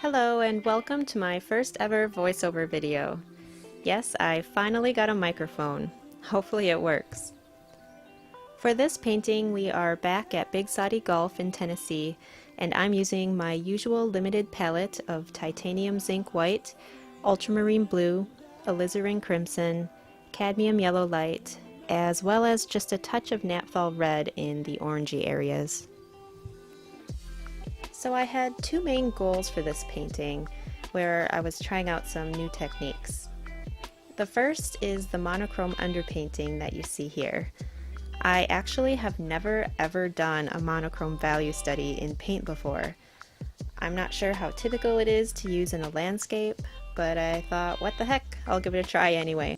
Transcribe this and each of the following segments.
Hello and welcome to my first ever voiceover video. Yes, I finally got a microphone. Hopefully it works. For this painting we are back at Big Soddy Gulf in Tennessee, and I'm using my usual limited palette of titanium zinc white, ultramarine blue, alizarin crimson, cadmium yellow light, as well as just a touch of napthol red in the orangey areas. So I had two main goals for this painting, where I was trying out some new techniques. The first is the monochrome underpainting that you see here. I actually have never ever done a monochrome value study in paint before. I'm not sure how typical it is to use in a landscape, but I thought, what the heck, I'll give it a try anyway.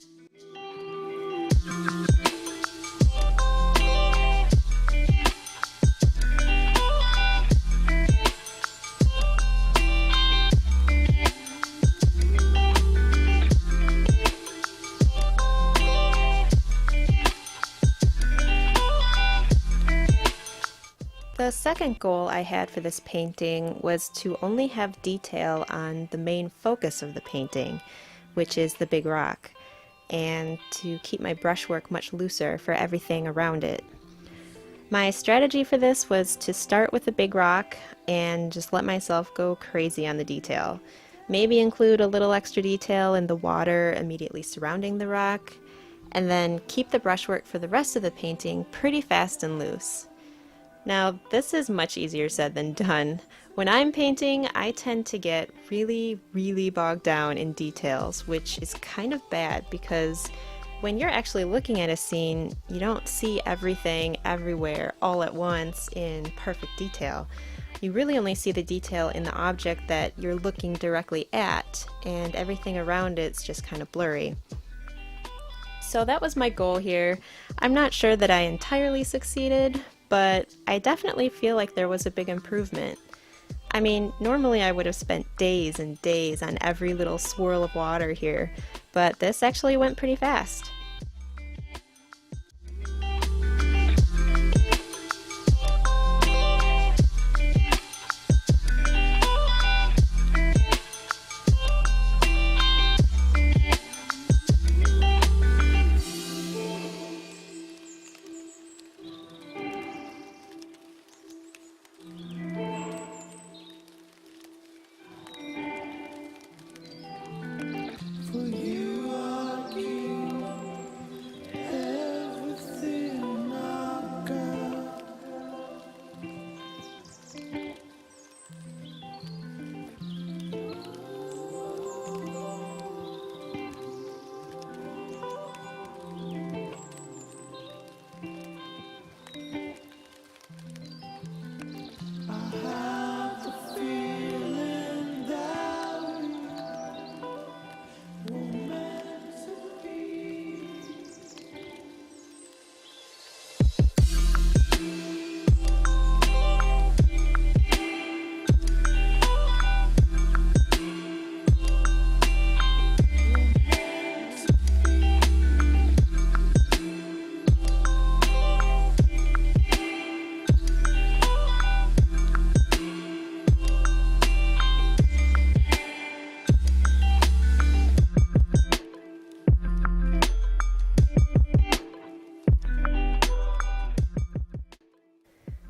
The second goal I had for this painting was to only have detail on the main focus of the painting, which is the big rock, and to keep my brushwork much looser for everything around it. My strategy for this was to start with the big rock and just let myself go crazy on the detail. Maybe include a little extra detail in the water immediately surrounding the rock, and then keep the brushwork for the rest of the painting pretty fast and loose. Now, this is much easier said than done. When I'm painting, I tend to get really bogged down in details, which is kind of bad because when you're actually looking at a scene, you don't see everything everywhere all at once in perfect detail. You really only see the detail in the object that you're looking directly at, and everything around it's just kind of blurry. So that was my goal here. I'm not sure that I entirely succeeded, but I definitely feel like there was a big improvement. I mean, normally I would have spent days and days on every little swirl of water here, but this actually went pretty fast.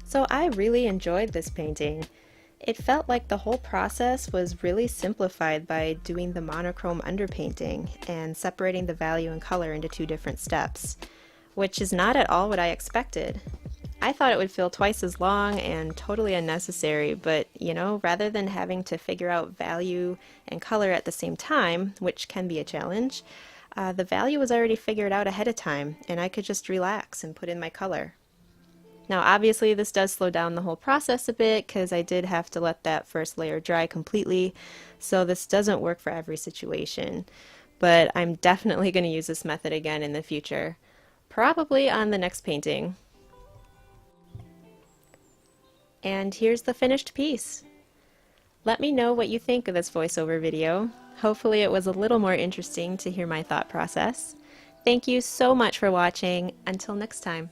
So I really enjoyed this painting. It felt like the whole process was really simplified by doing the monochrome underpainting and separating the value and color into two different steps, which is not at all what I expected. I thought it would feel twice as long and totally unnecessary, but you know, rather than having to figure out value and color at the same time, which can be a challenge, the value was already figured out ahead of time and I could just relax and put in my color. Now obviously this does slow down the whole process a bit because I did have to let that first layer dry completely, so this doesn't work for every situation. But I'm definitely going to use this method again in the future, probably on the next painting. And here's the finished piece. Let me know what you think of this voiceover video. Hopefully it was a little more interesting to hear my thought process. Thank you so much for watching. Until next time.